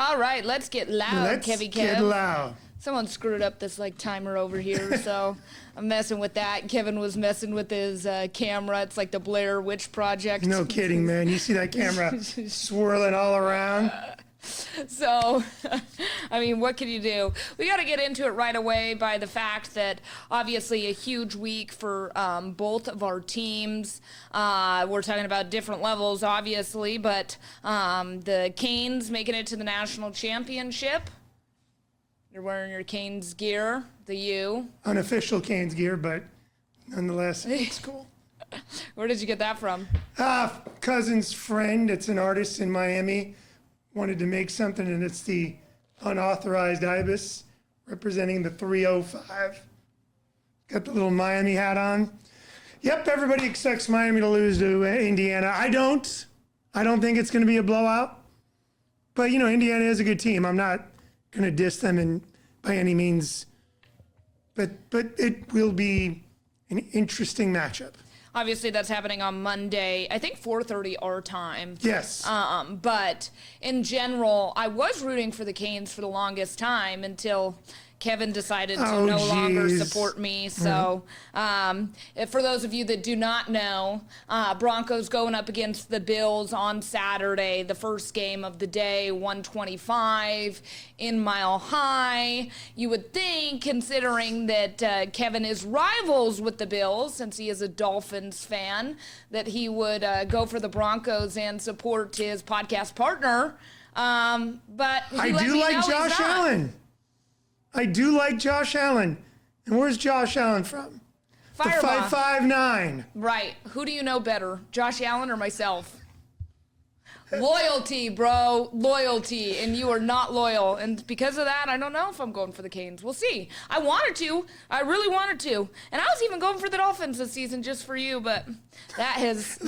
All right, let's get loud, Let's Kevi Kev. get loud. Someone screwed up this timer over here, so I'm messing with that. Kevin was messing with his camera. It's like the Blair Witch Project. No kidding, man. You see that camera swirling all around? So, I mean, what can you do? We got to get into it right away by the fact that obviously a huge week for both of our teams. We're talking about different levels, obviously, but the Canes making it to the national championship. You're wearing your Canes gear, the U. Unofficial Canes gear, but nonetheless, it's cool. Where did you get that from? Cousin's friend, it's an artist in Miami, wanted to make something, and it's the unauthorized ibis representing the 305. Got the little Miami hat on. Yep, everybody expects Miami to lose to Indiana. I don't think it's going to be a blowout. But, you know, Indiana is a good team. I'm not going to diss them by any means. But it will be an interesting matchup. Obviously, that's happening on Monday, I think 4:30 our time. Yes. But in general, I was rooting for the Canes for the longest time until Kevin decided to no longer support me. So for those of you that do not know, Broncos going up against the Bills on Saturday, the first game of the day, 125 in Mile High. You would think, considering that Kevin is rivals with the Bills, since he is a Dolphins fan, that he would go for the Broncos and support his podcast partner. But I do like Josh Allen. I do like Josh Allen. And where's Josh Allen from? Fireball. The 5'9". Right. Who do you know better, Josh Allen or myself? Loyalty, bro. Loyalty. And you are not loyal. And because of that, I don't know if I'm going for the Canes. We'll see. I wanted to. I really wanted to. And I was even going for the Dolphins this season just for you, but that's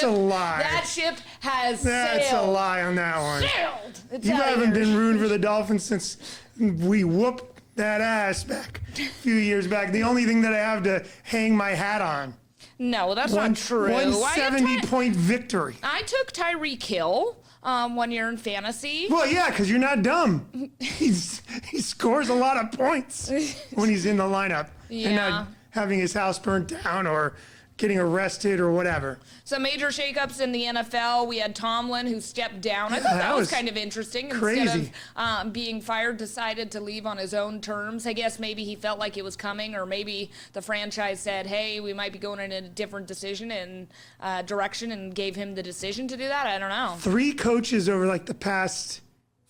a lie. That ship has That's sailed. a lie on that one. Sailed. You haven't been rooting for the Dolphins since we whooped that ass back a few years back. The only thing that I have to hang my hat on. No, that's not true. 170-point victory. I took Tyreek Hill 1 year in fantasy. Well, yeah, because you're not dumb. He scores a lot of points when he's in the lineup and not having his house burnt down or getting arrested or whatever. Some major shakeups in the NFL. We had Tomlin, who stepped down. I thought that was kind of interesting. Crazy. Instead of being fired, decided to leave on his own terms. I guess maybe he felt like it was coming, or maybe the franchise said, hey, we might be going in a different direction and gave him the decision to do that. I don't know. 3 coaches over like the past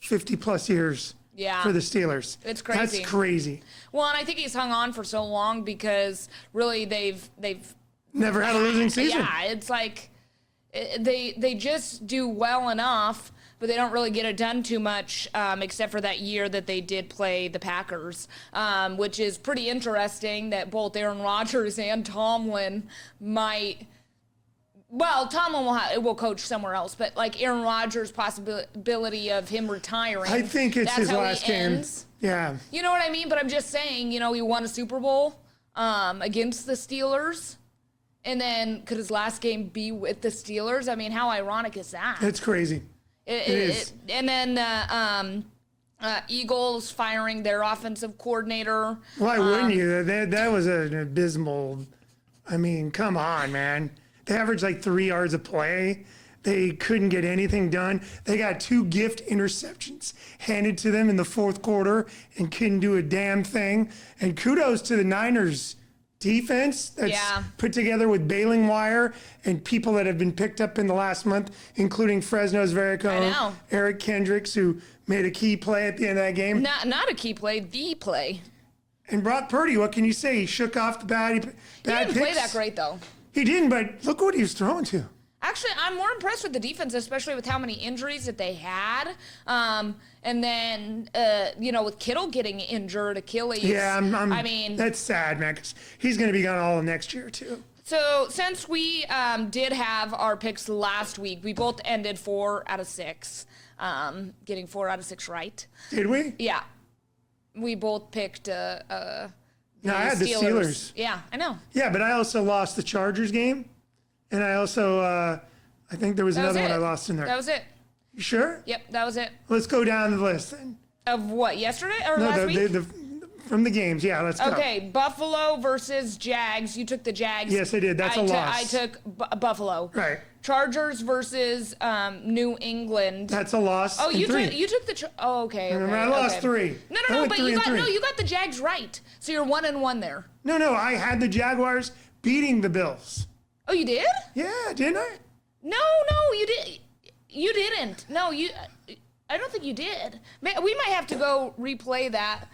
50-plus years. Yeah. For the Steelers. It's crazy. That's crazy. Well, and I think he's hung on for so long because really they've never had a losing season. Yeah, it's like they just do well enough, but they don't really get it done too much, except for that year that they did play the Packers, which is pretty interesting that both Aaron Rodgers and Tomlin might. Well, Tomlin will coach somewhere else, but like Aaron Rodgers' possibility of him retiring. I think it's his last game. Yeah. You know what I mean? But I'm just saying, he won a Super Bowl against the Steelers. And then could his last game be with the Steelers? I mean, how ironic is that? It's crazy. It is. And then Eagles firing their offensive coordinator. Why wouldn't you? That was an abysmal. I mean, come on, man. They averaged like 3 yards a play. They couldn't get anything done. They got 2 gift interceptions handed to them in the fourth quarter and couldn't do a damn thing. And kudos to the Niners defense that's put together with baling wire and people that have been picked up in the last month, including Fresno's very own Eric Kendricks, who made a key play at the end of that game. Not a key play, the play. And Brock Purdy, what can you say? He shook off the bad He didn't play that great, though. He didn't, but look what he was throwing to. Actually, I'm more impressed with the defense, especially with how many injuries that they had. And then, with Kittle getting injured, Achilles. Yeah, I mean, that's sad, man, because he's going to be gone all of next year, too. So since we did have our picks last week, we both ended 4 out of 6, getting 4 out of 6 right. Did we? Yeah. We both picked No, I had the Steelers. Yeah, I know. Yeah, but I also lost the Chargers game. And I also, I think there was another one I lost in there. That was it. You sure? Yep, that was it. Let's go down the list then. Of what, yesterday or last week? From the games, yeah, let's go. Okay, Buffalo versus Jags. You took the Jags. Yes, I did. That's a loss. I took Buffalo. Right. Chargers versus New England. That's a loss. Oh, you took the. Okay. Remember, I lost 3. No. But you got the Jags right. So you're 1-1 there. No. I had the Jaguars beating the Bills. Oh, you did? Yeah, didn't I? No, you did. You didn't. No, you. I don't think you did. We might have to go replay that.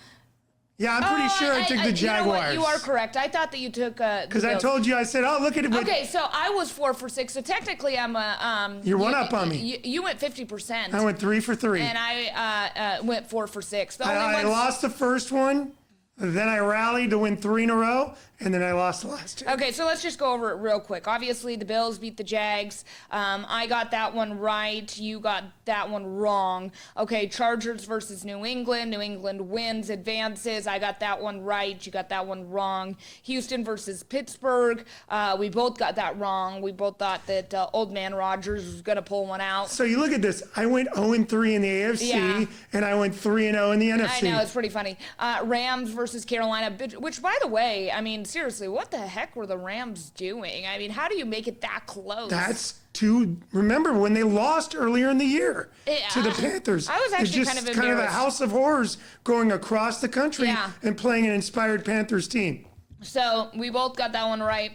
Yeah, I'm pretty sure I took the Jaguars. You know what? You are correct. I thought that you took because I told you. I said, "Oh, look at it." Okay, so I was 4 for 6. So technically, I'm a. You're one up on me. You went 50%. I went 3 for 3. And I went 4 for 6. I lost the first one. Then I rallied to win 3 in a row, and then I lost the last 2. Okay, so let's just go over it real quick. Obviously, the Bills beat the Jags. I got that one right. You got that one wrong. Okay, Chargers versus New England. New England wins, advances. I got that one right. You got that one wrong. Houston versus Pittsburgh. We both got that wrong. We both thought that Old Man Rodgers was going to pull one out. So you look at this. I went 0-3 in the AFC, and I went 3-0 in the NFC. I know, it's pretty funny. Rams versus Carolina, which, by the way, I mean, seriously, what the heck were the Rams doing? I mean, how do you make it that close? Remember when they lost earlier in the year to the Panthers. I was actually it's kind of just embarrassed. kind of a house of horrors going across the country and playing an inspired Panthers team. So we both got that one right.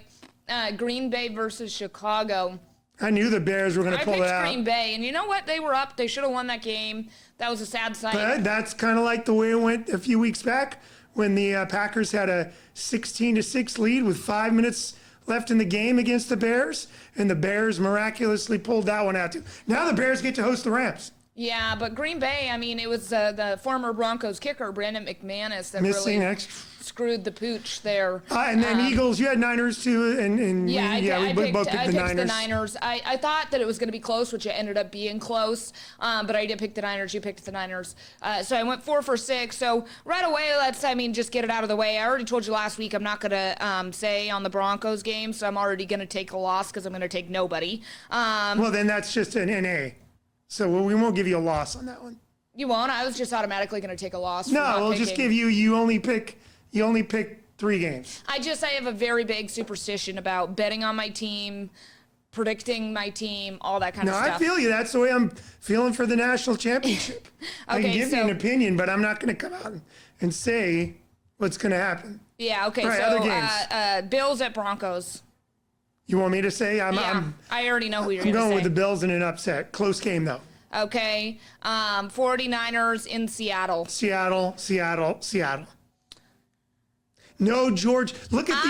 Green Bay versus Chicago. I knew the Bears were going to pull it out. I picked Green Bay, and you know what? They were up. They should have won that game. That was a sad sight. But that's kind of like the way it went a few weeks back when the Packers had a 16-6 lead with 5 minutes left in the game against the Bears, and the Bears miraculously pulled that one out too. Now the Bears get to host the Rams. Yeah, but Green Bay, I mean, it was the former Broncos kicker, Brandon McManus, that really screwed the pooch there. And then Eagles, you had Niners too, and I both picked the Niners. I picked the Niners. I thought that it was going to be close, which it ended up being close, but I did pick the Niners. You picked the Niners. So I went 4 for 6. So right away, let's, just get it out of the way. I already told you last week I'm not going to say on the Broncos game, so I'm already going to take a loss because I'm going to take nobody. Well, then that's just an NA. So we won't give you a loss on that one. You won't? I was just automatically going to take a loss. No, we'll just give you only pick 3 games. I have a very big superstition about betting on my team, predicting my team, all that kind of stuff. No, I feel you. That's the way I'm feeling for the national championship. I can give you an opinion, but I'm not going to come out and say what's going to happen. Yeah, okay. Right, so other games. Bills at Broncos. You want me to say? I already know who you're going to say. I'm going with the Bills in an upset. Close game, though. Okay. 49ers in Seattle. Seattle. No, George. Look at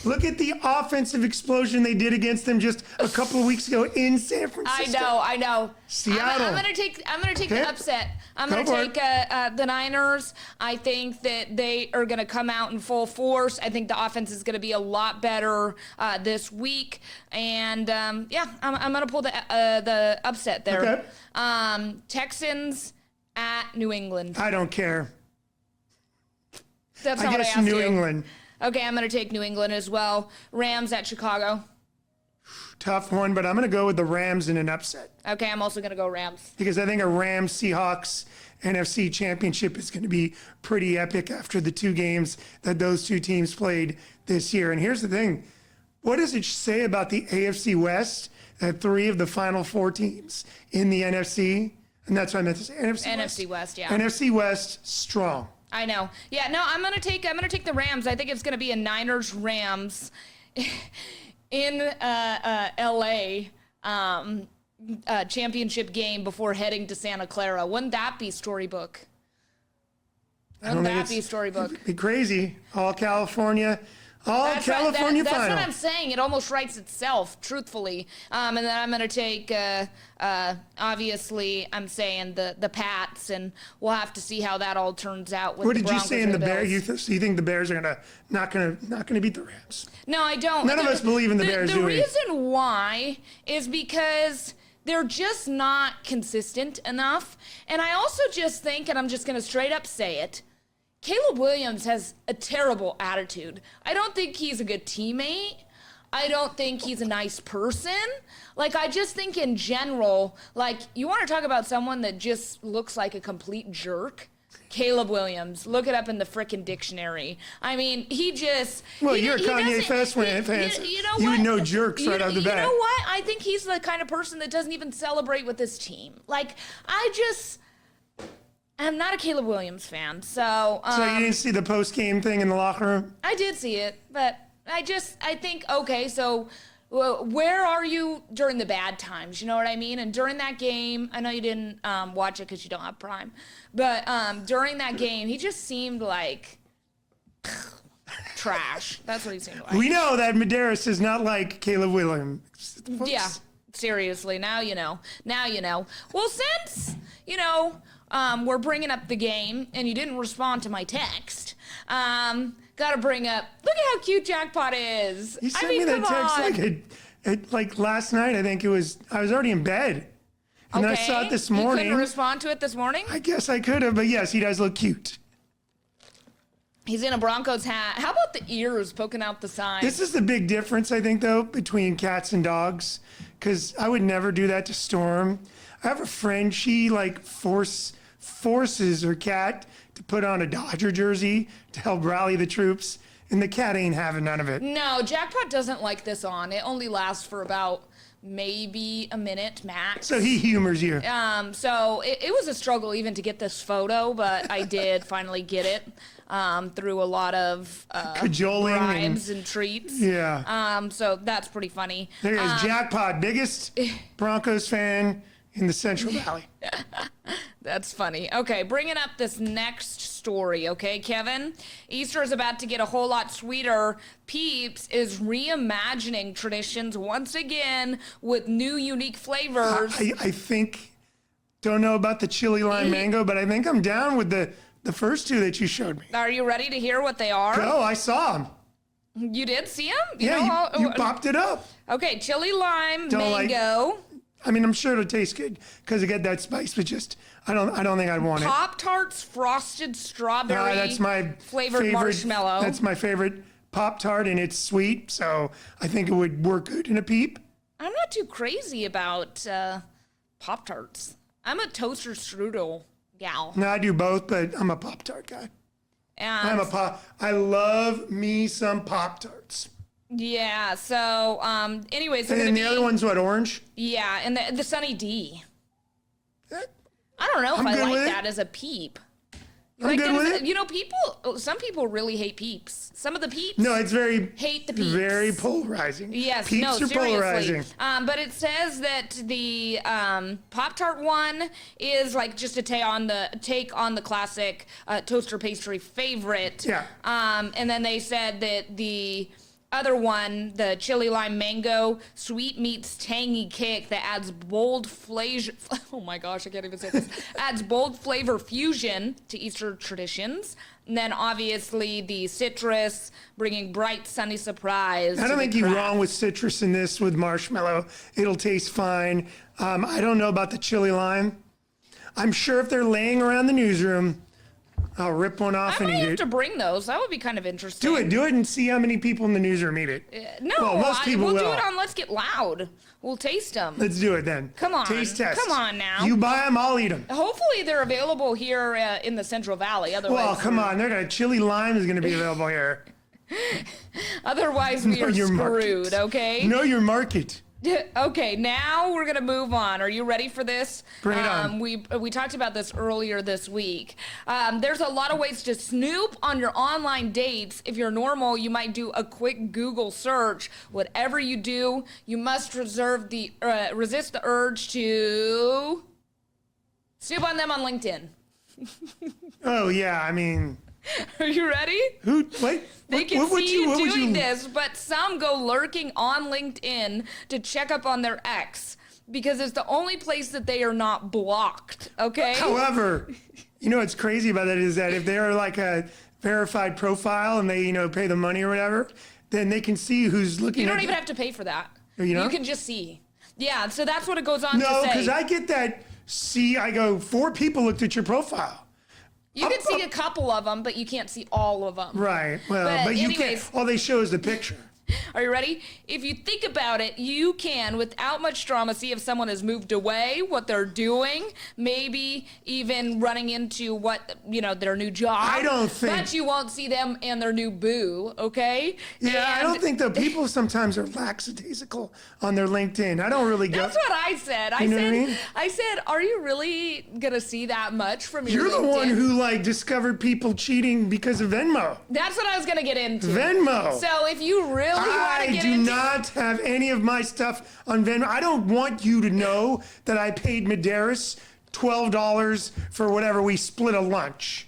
Look at the offensive explosion they did against them just a couple of weeks ago in San Francisco. I know. Seattle. I'm gonna take the upset. I'm gonna take the Niners. I think that they are gonna come out in full force. I think the offense is gonna be a lot better this week, and I'm gonna pull the upset there. Okay. Texans at New England. I don't care. That's not I guess what I asked New you. England. Okay, I'm going to take New England as well. Rams at Chicago. Tough one, but I'm going to go with the Rams in an upset. Okay, I'm also going to go Rams. Because I think a Rams-Seahawks NFC championship is going to be pretty epic after the 2 games that those 2 teams played this year. And here's the thing. What does it say about the AFC West that 3 of the final 4 teams in the NFC, and that's what I meant to say, NFC West, yeah. NFC West, strong. I know. Yeah, no, I'm gonna take the Rams. I think it's gonna be a Niners Rams in LA championship game before heading to Santa Clara. Wouldn't that be storybook? Wouldn't that be storybook? It'd be crazy. All California. That's what I'm saying. It almost writes itself, truthfully. And then I'm going to take, obviously, I'm saying the Pats, and we'll have to see how that all turns out with what the did Broncos you say in the Bears? You think the Bears are not going to beat the Rams? No, I don't. None of us believe in the Bears, The reason why is because they're just not consistent enough. And I also just think, and I'm just going to straight up say it, Caleb Williams has a terrible attitude. I don't think he's a good teammate. I don't think he's a nice person. Like, I just think in general, like, you want to talk about someone that just looks like a complete jerk? Caleb Williams. Look it up in the frickin' dictionary. I mean, he just... Well, you're a Kanye Fest fan. You know what? You would know jerks right off the bat. You know what? I think he's the kind of person that doesn't even celebrate with his team. Like, I'm not a Caleb Williams fan, so... So you didn't see the post-game thing in the locker room? I did see it, but I think, okay, so... where are you during the bad times? You know what I mean? And during that game, I know you didn't watch it because you don't have Prime, but during that game, he just seemed like trash. That's what he seemed like. We know that Medeiros is not like Caleb Williams. Yeah, seriously. Now you know. Now you know. Well, since, we're bringing up the game and you didn't respond to my text, gotta bring up, look at how cute Jackpot is. You sent me that text like last night. I think I was already in bed. And then I saw it this morning. You couldn't respond to it this morning? I guess I could have, but yes, he does look cute. He's in a Broncos hat. How about the ears poking out the side? This is the big difference, I think, though, between cats and dogs, because I would never do that to Storm. I have a friend, she forces her cat to put on a Dodger jersey to help rally the troops, and the cat ain't having none of it. No, Jackpot doesn't like this on. It only lasts for about maybe a minute max. So he humors you. So it was a struggle even to get this photo, but I did finally get it through a lot of cajoling bribes and treats. Yeah. So that's pretty funny. There is Jackpot, biggest Broncos fan in the Central Valley. That's funny. Okay, bringing up this next story, okay, Kevin? Easter is about to get a whole lot sweeter. Peeps is reimagining traditions once again with new, unique flavors. I think, don't know about the chili lime mango, but I think I'm down with the first two that you showed me. Are you ready to hear what they are? Oh, I saw them. You did see them? You popped it up. Okay, chili lime mango. I'm sure it'll taste good because I get that spice, but just I don't think I'd want it. Pop-Tarts frosted strawberry. That's my flavored marshmallow. That's my favorite Pop-Tart, and it's sweet, so I think it would work good in a Peep. I'm not too crazy about Pop-Tarts. I'm a toaster strudel gal. No, I do both, but I'm a Pop-Tart guy. I love me some Pop-Tarts. Yeah, so anyways. And then the other one's what, orange? Yeah, and the Sunny D. I don't know if I like that as a Peep. I'm good with it. Some people really hate Peeps. Some of the Peeps. No, it's hate the Peeps. Very polarizing. Yes, Peeps are polarizing. But it says that the Pop-Tart one is like just a take on the classic toaster pastry favorite. Yeah. And then they said that the other one, the chili lime mango, sweet meets tangy kick that adds bold flavor. Oh my gosh, I can't even say this. Adds bold flavor fusion to Easter traditions. And then obviously the citrus, bringing bright sunny surprise. I don't think you're wrong with citrus in this with marshmallow. It'll taste fine. I don't know about the chili lime. I'm sure if they're laying around the newsroom, I'll rip one off and eat it. I might have to bring those. That would be kind of interesting. Do it and see how many people in the newsroom eat it. Most people will. We'll do it on Let's Get Loud. We'll taste them. Let's do it then. Come on. Taste test. Come on now. You buy them, I'll eat them. Hopefully they're available here in the Central Valley. Otherwise, come on. Chili lime is going to be available here. Otherwise, we are screwed, okay? Know your market. Okay, now we're gonna move on. Are you ready for this? Bring it on. We talked about this earlier this week. There's a lot of ways to snoop on your online dates. If you're normal, you might do a quick Google search. Whatever you do, you must resist the urge to snoop on them on LinkedIn. Oh yeah, Are you ready? They can see you doing this, but some go lurking on LinkedIn to check up on their ex because it's the only place that they are not blocked, okay? However, what's crazy about that is that if they're like a verified profile and they, pay the money or whatever, then they can see who's looking. You don't even have to pay for that. You can just see. Yeah, so that's what it goes on to say. No, because I get that. I go, 4 people looked at your profile. You can see a couple of them, but you can't see all of them. Right. Well, but you can't. All they show is the picture. Are you ready? If you think about it, you can, without much drama, see if someone has moved away, what they're doing, maybe even running into their new job. I don't think. But you won't see them and their new boo, okay? Yeah, I don't think that people sometimes are lackadaisical on their LinkedIn. I don't really go. That's what I said. I said, are you really going to see that much from your You're LinkedIn? the one who discovered people cheating because of Venmo. That's what I was going to get into. Venmo. So if you really want to get do into... not have any of my stuff on Venmo. I don't want you to know that I paid Medeiros $12 for whatever we split a lunch.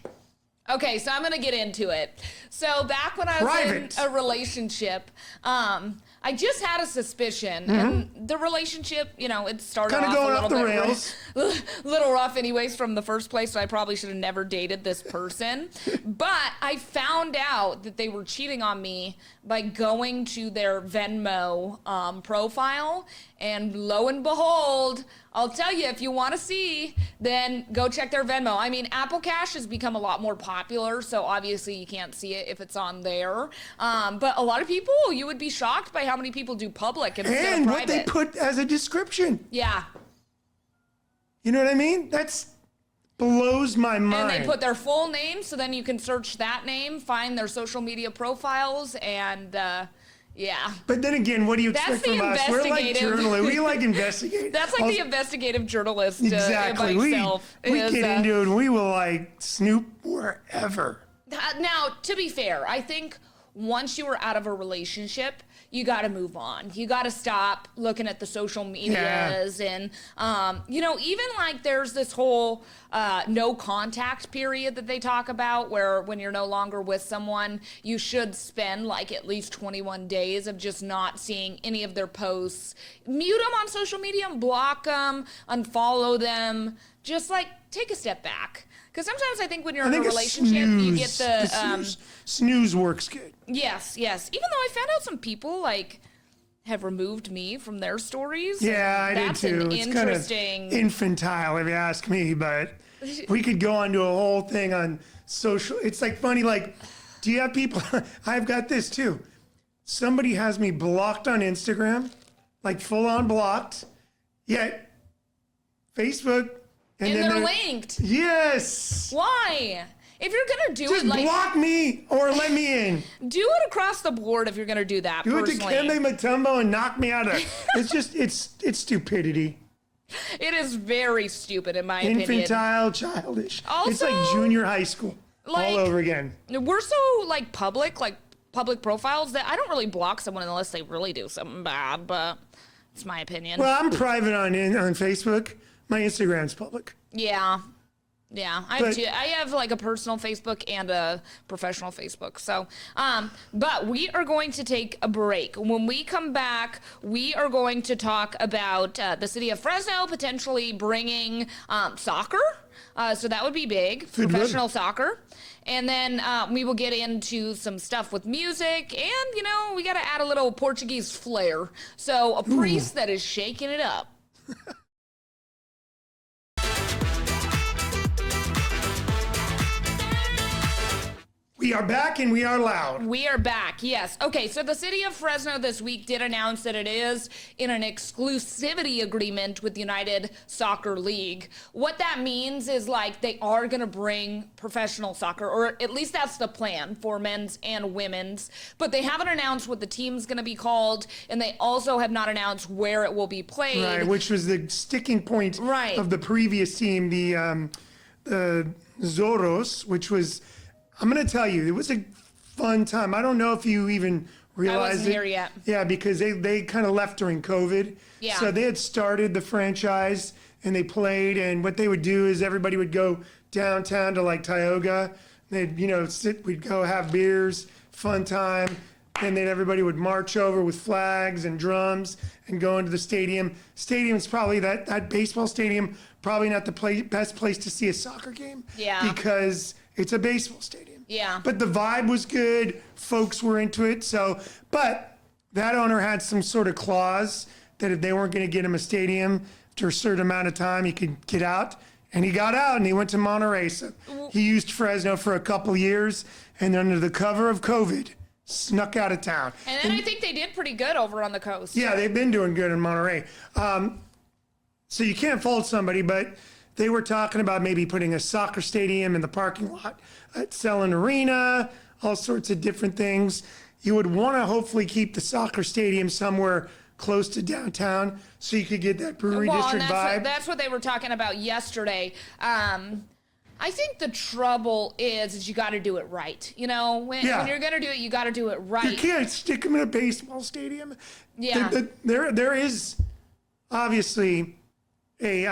Okay, so I'm going to get into it. So back when I was in a relationship, I just had a suspicion, and the relationship, it started Kinda off going a little off the bit rails. little rough anyways from the first place, so I probably should have never dated this person. But I found out that they were cheating on me by going to their Venmo profile, and lo and behold, I'll tell you, if you want to see, then go check their Venmo. I mean, Apple Cash has become a lot more popular, so obviously you can't see it if it's on there. But a lot of people, you would be shocked by how many people do public instead of private. And what they put as a description. Yeah. You know what I mean? That's blows my mind. And they put their full name, so then you can search that name, find their social media profiles, and yeah. But then again, what do you expect from us? We're like journalists. We like investigating. That's like the investigative journalist exactly. by itself. We get into it and we will snoop wherever. Now, to be fair, I think once you are out of a relationship, you got to move on. You got to stop looking at the social medias and, even there's this whole no contact period that they talk about where when you're no longer with someone, you should spend at least 21 days of just not seeing any of their posts. Mute them on social media, block them, unfollow them. Just take a step back. Because sometimes I think when you're in a relationship, you get the snooze works good. Yes. Even though I found out some people have removed me from their stories. Yeah, I did too. It's interesting. Kind of infantile, if you ask me. But we could go on to a whole thing on social. It's funny. Do you have people? I've got this too. Somebody has me blocked on Instagram, full on blocked. Yet Facebook. And they're linked. Yes. Why? If you're going to do just block me or let me in. Do it across the board if you're going to do that. Do personally. it to Kembe Mutombo and knock me out of it's just, it's stupidity. It is very stupid in my opinion. Infantile, childish. Also, it's like junior high school all over again. We're so public profiles that I don't really block someone unless they really do something bad, but it's my opinion. Well, I'm private on Facebook. My Instagram's public. Yeah. I have a personal Facebook and a professional Facebook. So, but we are going to take a break. When we come back, we are going to talk about the city of Fresno potentially bringing soccer. So that would be big, professional soccer. And then we will get into some stuff with music. And, we got to add a little Portuguese flair. So a priest that is shaking it up. We are back and we are loud. We are back, yes. Okay, so the city of Fresno this week did announce that it is in an exclusivity agreement with the United Soccer League. What that means is they are going to bring professional soccer, or at least that's the plan for men's and women's. But they haven't announced what the team's going to be called, and they also have not announced where it will be played. Right, which was the sticking point of the previous team, the Zorros, which was... I'm going to tell you, it was a fun time. I don't know if you even realized I wasn't here yet. Yeah, because they kind of left during COVID. Yeah. So they had started the franchise and they played. And what they would do is everybody would go downtown to Tioga. They'd, we'd go have beers, fun time. And then everybody would march over with flags and drums and go into the stadium. Stadium's probably that baseball stadium, probably not the best place to see a soccer game. Yeah. Because it's a baseball stadium. Yeah. But the vibe was good. Folks were into it. But that owner had some sort of clause that if they weren't going to get him a stadium after a certain amount of time, he could get out. And he got out and he went to Monterey. So he used Fresno for a couple years. And under the cover of COVID, snuck out of town. And then I think they did pretty good over on the coast. Yeah, they've been doing good in Monterey. So you can't fault somebody, but they were talking about maybe putting a soccer stadium in the parking lot at Selland Arena, all sorts of different things. You would want to hopefully keep the soccer stadium somewhere close to downtown so you could get that brewery district vibe. That's what they were talking about yesterday. I think the trouble is you got to do it right. You know, when you're going to do it, you got to do it right. You can't stick them in a baseball stadium. Yeah. There is obviously a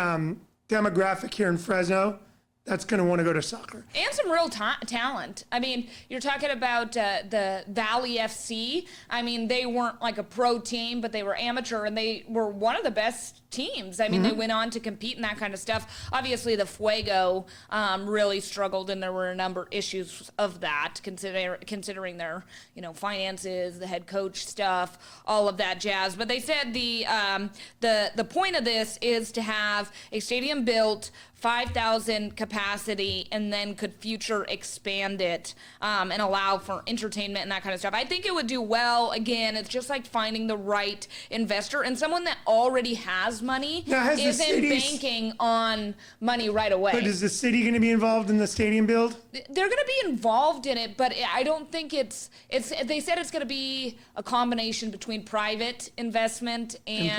demographic here in Fresno that's going to want to go to soccer. And some real talent. I mean, you're talking about the Valley FC. I mean, they weren't like a pro team, but they were amateur, and they were one of the best teams. I mean, they went on to compete and that kind of stuff. Obviously, the Fuego really struggled, and there were a number of issues of that, considering their finances, the head coach stuff, all of that jazz. But they said the point of this is to have a stadium built 5,000 capacity, and then could future expand it and allow for entertainment and that kind of stuff. I think it would do well. Again, it's just like finding the right investor and someone that already has money isn't banking on money right away. But is the city going to be involved in the stadium build? They're going to be involved in it, but I don't think it's. They said it's going to be a combination between private investment and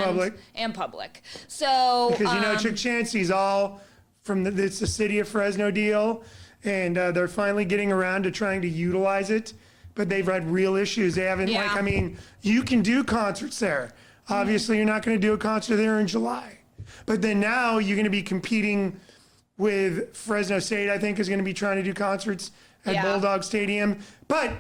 public. So because Chuck Chansey's all from it's the city of Fresno deal, and they're finally getting around to trying to utilize it, but they've had real issues. They haven't you can do concerts there. Obviously, you're not going to do a concert there in July, but then now you're going to be competing with Fresno State. I think is going to be trying to do concerts at Bulldog Stadium, but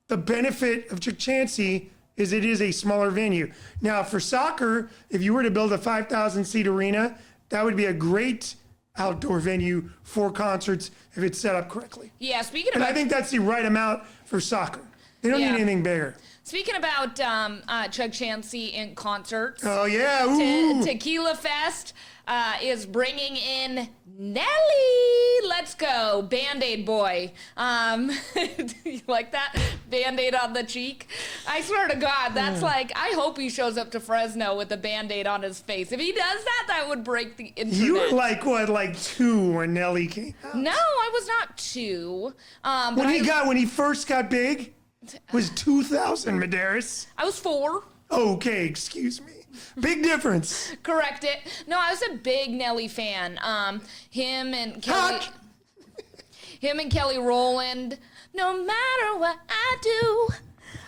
the benefit of Chuck Chansey is it is a smaller venue. Now for soccer, if you were to build a 5,000 seat arena, that would be a great outdoor venue for concerts if it's set up correctly. Yeah, I think that's the right amount for soccer. They don't need anything bigger. Speaking about Chuck Chansey in concerts. Oh, yeah. Ooh. Tequila Fest is bringing in Nelly. Let's go. Band-Aid boy. You like that? Band-Aid on the cheek. I swear to God, that's like, I hope he shows up to Fresno with a Band-Aid on his face. If he does that, that would break the internet. You were like 2 when Nelly came out. No, I was not 2. When he first got big, was 2000, Medeiros. I was 4. Okay, excuse me. Big difference. Correct it. No, I was a big Nelly fan. Him and Kelly Rowland. No matter what I do,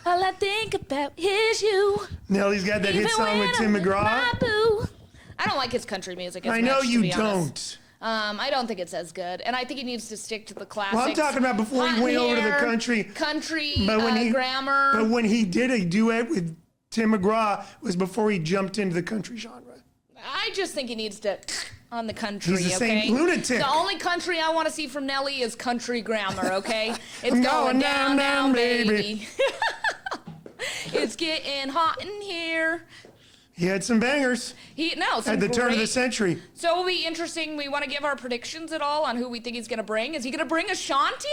all I think about is you. Nelly's got that hit song with Tim McGraw. I don't like his country music as much, I know you to be don't. Honest. I don't think it's as good, and I think he needs to stick to the classics. Well, I'm talking about before he went over to the country grammar. But when he did a duet with Tim McGraw, was before he jumped into the country genre. I just think he needs to on the country. He's the same lunatic. The only country I want to see from Nelly is country grammar. Okay, it's going down, baby. It's getting hot in here. He had some bangers. At the turn of the century. So it'll be interesting. We want to give our predictions at all on who we think he's going to bring. Is he going to bring Ashanti?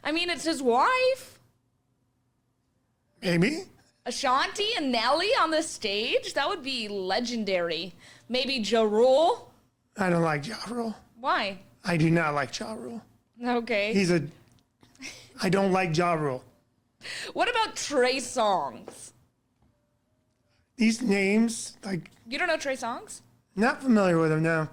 I mean, it's his wife. Maybe. Ashanti and Nelly on the stage? That would be legendary. Maybe Ja Rule? I don't like Ja Rule. Why? I do not like Ja Rule. Okay. I don't like Ja Rule. What about Trey Songz? These names, You don't know Trey Songz? Not familiar with him, no.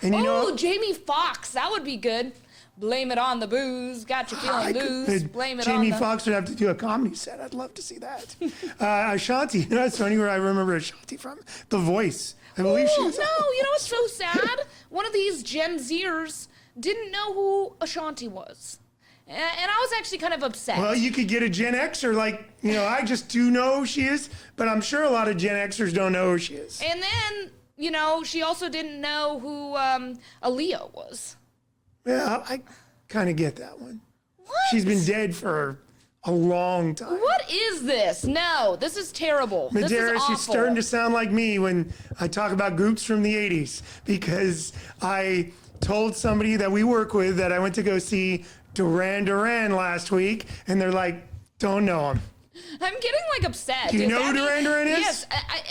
And Jamie Foxx, that would be good. Blame it on the booze, got you feeling loose. Blame it on Jamie Foxx would have to do a comedy set. I'd love to see that. Ashanti, that's funny where I remember Ashanti from. The Voice. I believe she was. No, you know what's so sad? One of these Gen Zers didn't know who Ashanti was. And I was actually kind of upset. Well, you could get a Gen Xer, I just do know who she is, but I'm sure a lot of Gen Xers don't know who she is. And then, she also didn't know who Aaliyah was. Yeah, I kind of get that one. What? She's been dead for a long time. What is this? No, this is terrible. This is awful. You're starting to sound like me when I talk about groups from the 80s, because I told somebody that we work with that I went to go see Duran Duran last week, and they're like, don't know him. I'm getting like upset. Do you know who Duran Duran is? Yes,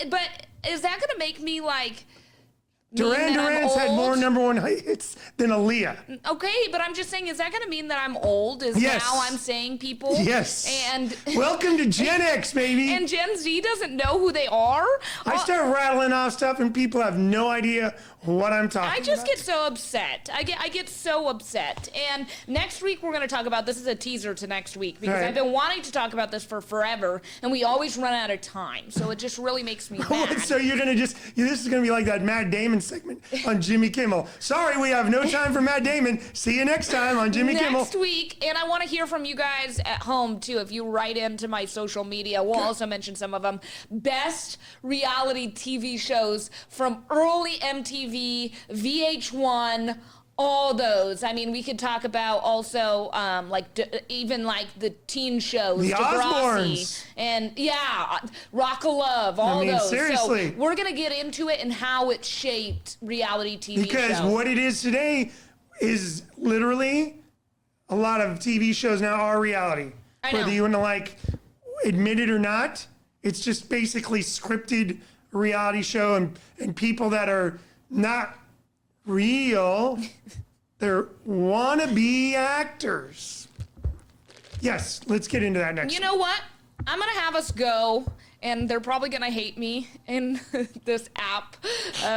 but is that going to make me like... Duran Duran's had more #1 hits than Aaliyah. Okay, but I'm just saying, is that going to mean that I'm old? Yes. Now I'm saying people? Yes. And welcome to Gen X, baby. And Gen Z doesn't know who they are? I start rattling off stuff and people have no idea what I'm talking about. I just get so upset. I get so upset. And next week we're going to talk about, this is a teaser to next week, because I've been wanting to talk about this for forever, and we always run out of time. So it just really makes me mad. So you're going to this is going to be like that Matt Damon segment on Jimmy Kimmel. Sorry, we have no time for Matt Damon. See you next time on Jimmy Kimmel. Next week, and I want to hear from you guys at home too. If you write into my social media, we'll also mention some of them. Best reality TV shows from early MTV, VH1, all those. I mean, we could talk about also even like the teen shows, the Degrassi, Osbournes, and Rock of Love, all those. Seriously. So we're gonna get into it and how it shaped reality TV because shows. what it is today is literally a lot of TV shows now are reality. I know. Whether you want to like admit it or not, it's just basically scripted reality show and people that are not real. They're wannabe actors. Yes, let's get into that next. You know what? I'm going to have us go, and they're probably going to hate me in this app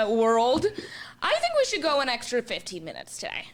world. I think we should go an extra 15 minutes today.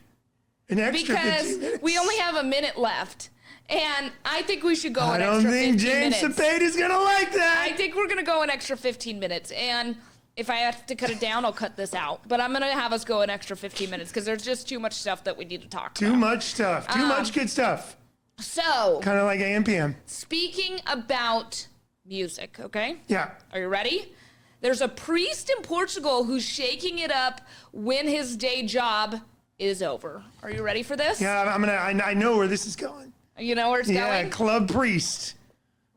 An extra 15 minutes? Because we only have a minute left. And I think we should go an extra 15 minutes. I don't think James Cepeda is going to like that. I think we're going to go an extra 15 minutes. And if I have to cut it down, I'll cut this out. But I'm going to have us go an extra 15 minutes because there's just too much stuff that we need to talk about. Too much stuff. Too much good stuff. So. Kind of like AM/PM. Speaking about music, okay? Yeah. Are you ready? There's a priest in Portugal who's shaking it up when his day job is over. Are you ready for this? Yeah, I know where this is going. You know where it's going? Yeah, club priest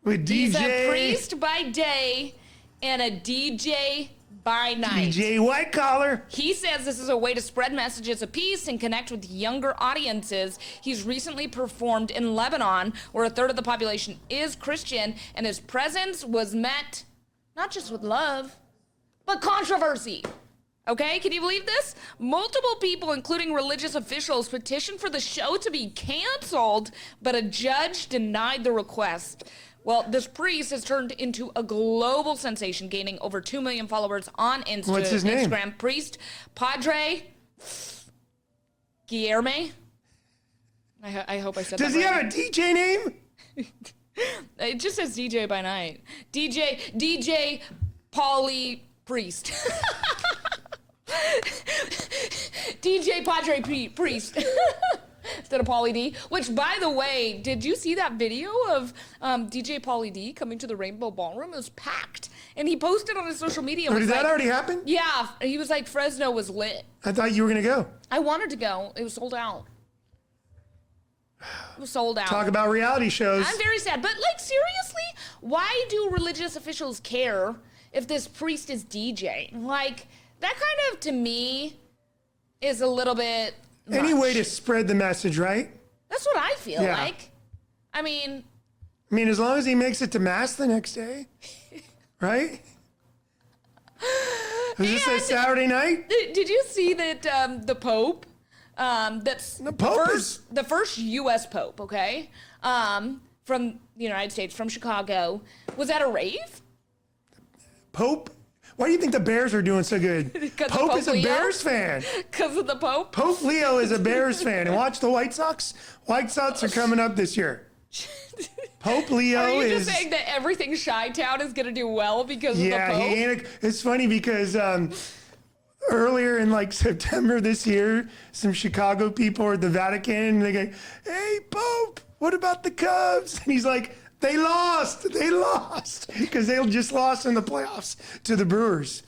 with DJ. He's a priest by day and a DJ by night. DJ white collar. He says this is a way to spread messages of peace and connect with younger audiences. He's recently performed in Lebanon, where a third of the population is Christian, and his presence was met not just with love, but controversy. Okay, can you believe this? Multiple people, including religious officials, petitioned for the show to be canceled, but a judge denied the request. Well, this priest has turned into a global sensation, gaining over 2 million followers on Instagram. What's his name? Priest Padre Guilherme. I hope I said that right. Does he have a DJ name? It just says DJ by night. DJ Pauly Priest. DJ Padre Priest. Instead of Pauly D. Which, by the way, did you see that video of DJ Pauly D coming to the Rainbow Ballroom? It was packed. And he posted on his social media. Did that already happen? Yeah. He was like, Fresno was lit. I thought you were going to go. I wanted to go. It was sold out. It was sold out. Talk about reality shows. I'm very sad. But, like, seriously, why do religious officials care if this priest is DJing? Like, that kind of, to me, is a little bit much. Any way to spread the message, right? That's what I feel like. I mean, as long as he makes it to Mass the next day, right? Was this a Saturday night? Did you see that the Pope, that's the Pope the first U.S. Pope, okay, from the United States, from Chicago, was at a rave? Pope? Why do you think the Bears are doing so good? Pope is a Bears fan. Because of the Pope? Pope Leo is a Bears fan. And watch the White Sox. White Sox are coming up this year. Pope Leo is... Are you just saying that everything Chi-Town is going to do well because of the Pope? Yeah, it's funny because earlier in like September this year, some Chicago people are at the Vatican and they go, hey, Pope, what about the Cubs? And he's like, They lost because they just lost in the playoffs to the Brewers.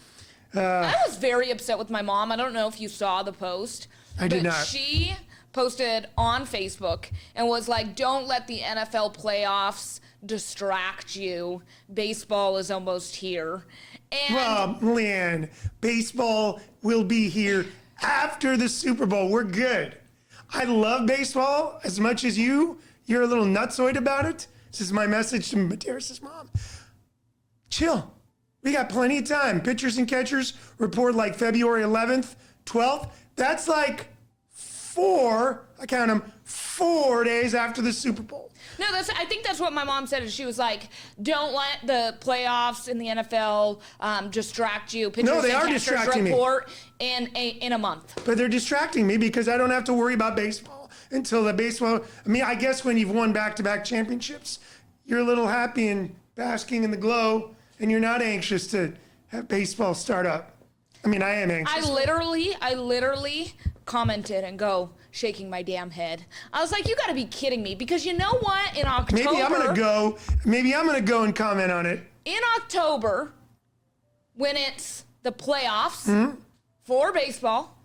I was very upset with my mom. I don't know if you saw the post. I did not. She posted on Facebook and was like, don't let the NFL playoffs distract you. Baseball is almost here. And well, Leanne, baseball will be here after the Super Bowl. We're good. I love baseball as much as you. You're a little nutsoid about it. This is my message to Materis' mom. Chill. We got plenty of time. Pitchers and catchers report like February 11th, 12th. That's like I count them, 4 days after the Super Bowl. No, I think that's what my mom said. She was like, don't let the playoffs in the NFL distract you. Pitchers No, they and are catchers distracting me. report in a month. But they're distracting me because I don't have to worry about baseball until the baseball. I mean, I guess when you've won back-to-back championships, you're a little happy and basking in the glow, and you're not anxious to have baseball start up. I mean, I am anxious. I literally commented and go, shaking my damn head. I was like, you got to be kidding me, because you know what? In October, Maybe I'm gonna go and comment on it. In October, when it's the playoffs for baseball,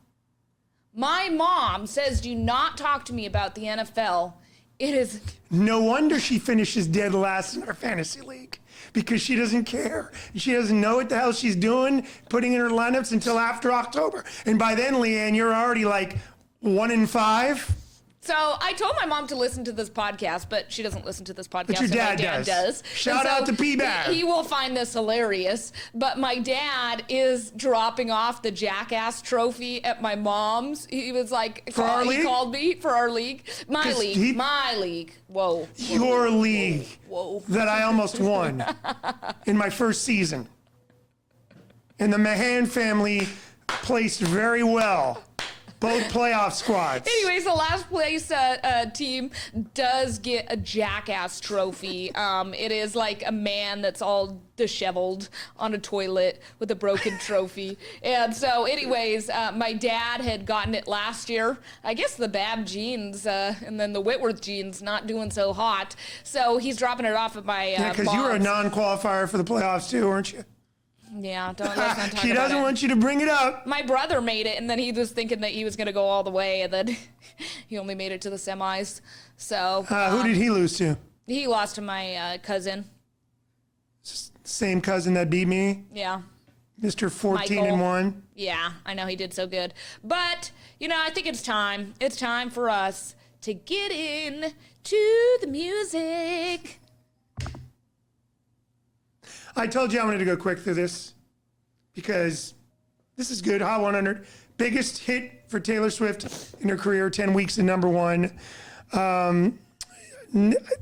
my mom says, do not talk to me about the NFL. It is. No wonder she finishes dead last in our fantasy league, because she doesn't care. She doesn't know what the hell she's doing, putting in her lineups until after October. And by then, Leanne, you're already like 1-5. So I told my mom to listen to this podcast, but she doesn't listen to this podcast. But your dad, my dad does. Shout out to Peeps. He will find this hilarious. But my dad is dropping off the Jackass trophy at my mom's. He was like, For our league? He called me for our league. My league. Whoa. Your league. Whoa. That I almost won in my first season. And the Mahan family placed very well. Both playoff squads. Anyways, the last place team does get a Jackass trophy. It is like a man that's all disheveled on a toilet with a broken trophy. And so anyways, my dad had gotten it last year. I guess the Bab genes and then the Whitworth genes not doing so hot. So he's dropping it off at my because you were a non-qualifier for the playoffs too, weren't you? Yeah, let's not talk about it. She doesn't want you to bring it up. My brother made it, and then he was thinking that he was going to go all the way, and then he only made it to the semis. So who did he lose to? He lost to my cousin. Same cousin that beat me? Yeah. Mr. 14-1. Yeah, I know he did so good. But, I think it's time. It's time for us to get in to the music. I told you I wanted to go quick through this because this is good. Hot 100. Biggest hit for Taylor Swift in her career, 10 weeks at #1.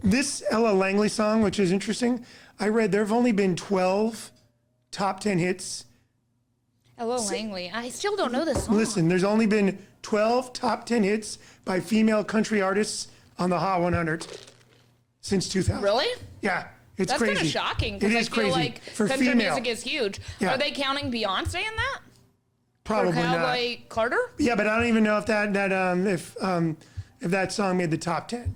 This Ella Langley song, which is interesting, I read there have only been 12 top 10 hits. Ella Langley. I still don't know this song. Listen, there's only been 12 top 10 hits by female country artists on the Hot 100 since 2000. Really? Yeah. It's That's crazy. kind of shocking because I feel crazy. like For country female. music is huge. Yeah. Are they counting Beyonce in that? Probably or Cowboy not. Carter? Yeah, but I don't even know if if that song made the top 10. I don't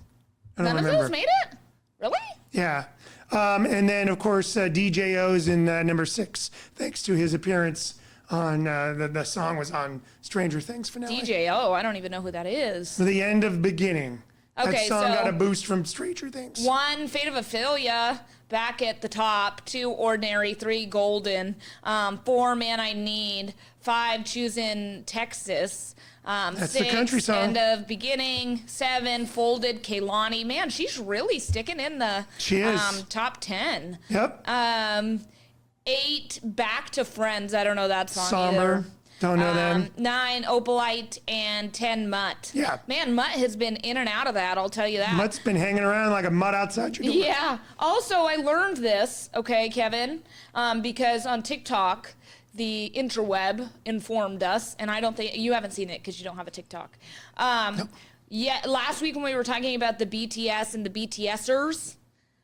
None remember. of those made it? Really? Yeah. And then, of course, DJO's in #6, thanks to his appearance on the song was on Stranger Things finale. DJO, I don't even know who that is. The end of beginning. Okay, that song so got a boost from Stranger Things. 1, Fate of Ophelia, back at the top. 2, Ordinary. 3, Golden. 4, Man I Need. 5, Choosing Texas. That's 6, the country song. End of Beginning. 7, Folded, Kehlani. Man, she's really sticking in the She is. top 10. Yep. 8, Back to Friends. I don't know that song Somber. either. Don't know them. 9, Opalite, and 10, Mutt. Yeah. Man, Mutt has been in and out of that, I'll tell you that. Mutt's been hanging around like a mutt outside your door. Yeah. Also, I learned this, okay, Kevin, because on TikTok, the interweb informed us, and I don't think you haven't seen it because you don't have a TikTok. Yeah, last week when we were talking about the BTS and the BTSers,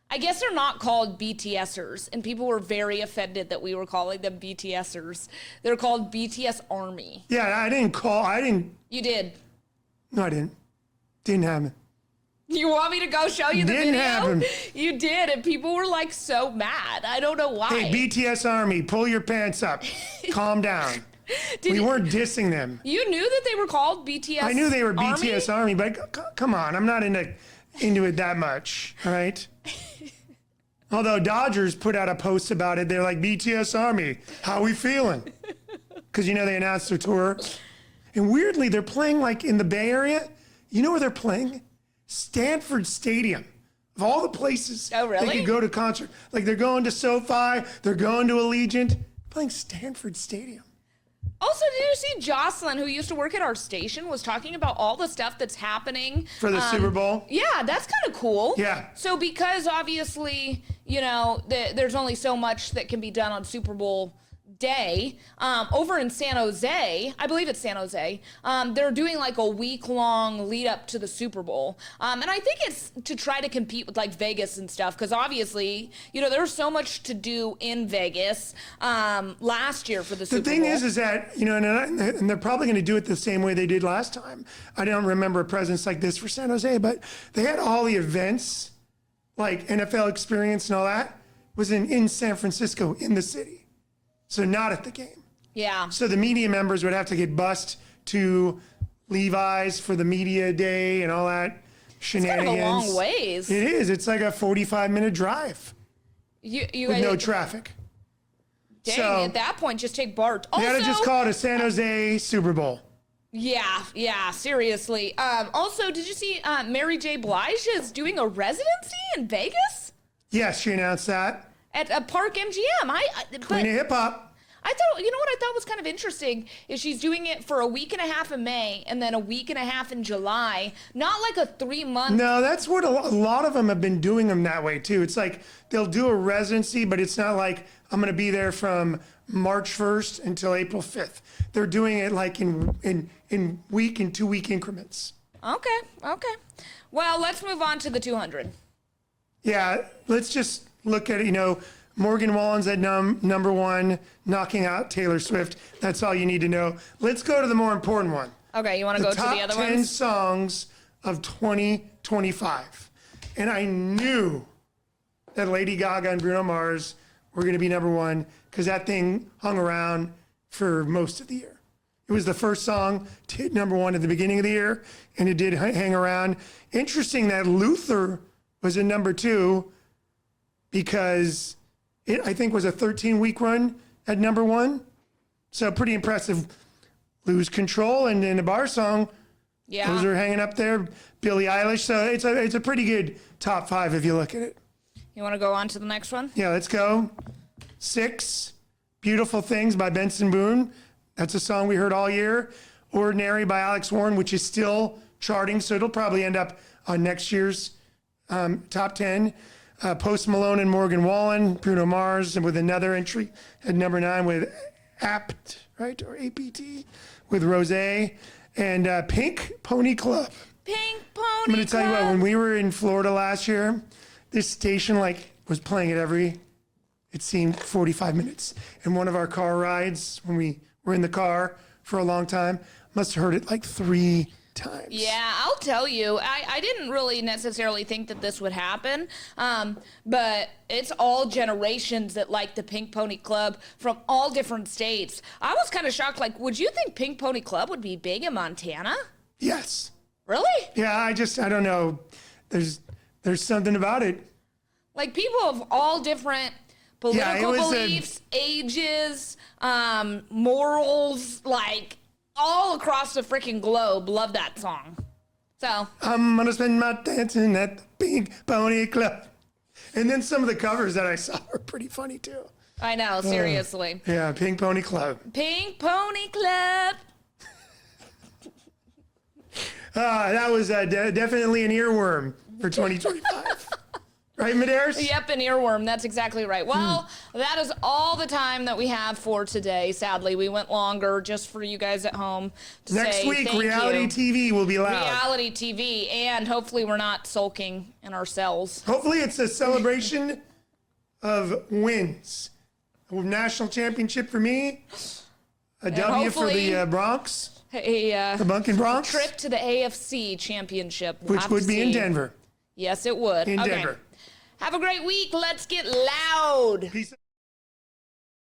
I guess they're not called BTSers, and people were very offended that we were calling them BTSers. They're called BTS Army. Yeah, I didn't. You did. No, I didn't. Didn't happen. You want me to go show you the Didn't video? happen. You did, and people were like so mad. I don't know why. Hey, BTS Army, pull your pants up. Calm down. We weren't dissing them. You knew that they were called BTS I knew they were Army? BTS Army, but come on, I'm not into it that much, all right? Although Dodgers put out a post about it, they're like, BTS Army, how we feeling? Because, they announced their tour. And weirdly, they're playing like in the Bay Area. You know where they're playing? Stanford Stadium Of all the places Oh, really? they could go to concert. Like they're going to SoFi, they're going to Allegiant, playing Stanford Stadium. Also, did you see Jocelyn, who used to work at our station, was talking about all the stuff that's happening For the Super Bowl? Yeah, that's kind of cool. Yeah. So because obviously, you know, there's only so much that can be done on Super Bowl day, over in San Jose, I believe it's San Jose, they're doing like a week-long lead up to the Super Bowl. And I think it's to try to compete with like Vegas and stuff, because obviously, you know, there's so much to do in Vegas last year for the Super Bowl. The thing is that, you know, and they're probably going to do it the same way they did last time. I don't remember a presence like this for San Jose, but they had all the events, like NFL Experience and all that, was in San Francisco, in the city. So not at the game. Yeah. So the media members would have to get bussed to Levi's for the media day and all that shenanigans. It's kind of a long ways. It is. It's like a 45-minute drive You with guys, no traffic. dang, so- at that point, just take BART. You Also, gotta just call it a San Jose Super Bowl. yeah, seriously. Also, did you see Mary J. Blige is doing a residency in Vegas? Yes, she announced that. At a Park MGM. Queen of hip hop. I thought, you know what I thought was kind of interesting is she's doing it for a week and a half in May and then a week and a half in July. Not like a 3-month. No, that's what a lot of them have been doing them that way too. It's like they'll do a residency, but it's not like I'm going to be there from March 1st until April 5th. They're doing it like in week and 2-week increments. Okay. Well, let's move on to the 200. Yeah, let's just look at it. You know, Morgan Wallen's at number one, knocking out Taylor Swift. That's all you need to know. Let's go to the more important one. Okay, you want to go to the other Top 10 ones? songs of 2025. And I knew that Lady Gaga and Bruno Mars were going to be number one because that thing hung around for most of the year. It was the first song to hit number one at the beginning of the year, and it did hang around. Interesting that Luther was in number two because it, I think, was a 13-week run at number one. So pretty impressive. Lose Control and then the bar song, Yeah. those are hanging up there. Billie Eilish. So it's a pretty good top five if you look at it. You want to go on to the next one? Yeah, let's go. 6, Beautiful Things by Benson Boone. That's a song we heard all year. Ordinary by Alex Warren, which is still charting, so it'll probably end up on next year's top 10. Post Malone and Morgan Wallen, Bruno Mars, and with another entry at number 9 with Apt, right? Or APT with Rosé. And Pink Pony Club. Pink Pony I'm going to tell you what, when we were in Florida last year, this station was playing it it seemed 45 minutes. And one of our car rides, when we were in the car for a long time, must have heard it like 3 times. Yeah, I'll tell you. I didn't really necessarily think that this would happen, but it's all generations that like the Pink Pony Club from all different states. I was kind of shocked. Like, would you think Pink Pony Club would be big in Montana? Yes. Really? Yeah, I don't know. There's something about it. Like, people of all different political was beliefs, ages, morals, like, all across the freaking globe love that song. So I'm gonna spend my dancing at the Pink Pony Club. And then some of the covers that I saw were pretty funny too. I know, seriously. Yeah, Pink Pony Club. Pink Pony Club. That was definitely an earworm for 2025. Right, Medeiros? Yep, an earworm. That's exactly right. Well, that is all the time that we have for today. Sadly, we went longer just for you guys at home to Next say week, thank reality you. TV will be loud. Reality TV, and hopefully we're not sulking in our cells. Hopefully it's a celebration of wins. A national championship for me. A W for hopefully the Bronx. A The Bunkin' Bronx. trip to the AFC Championship. We'll Which have would to be in see. Denver. Yes, it would. In Okay. Denver. Have a great week. Let's get loud. Peace.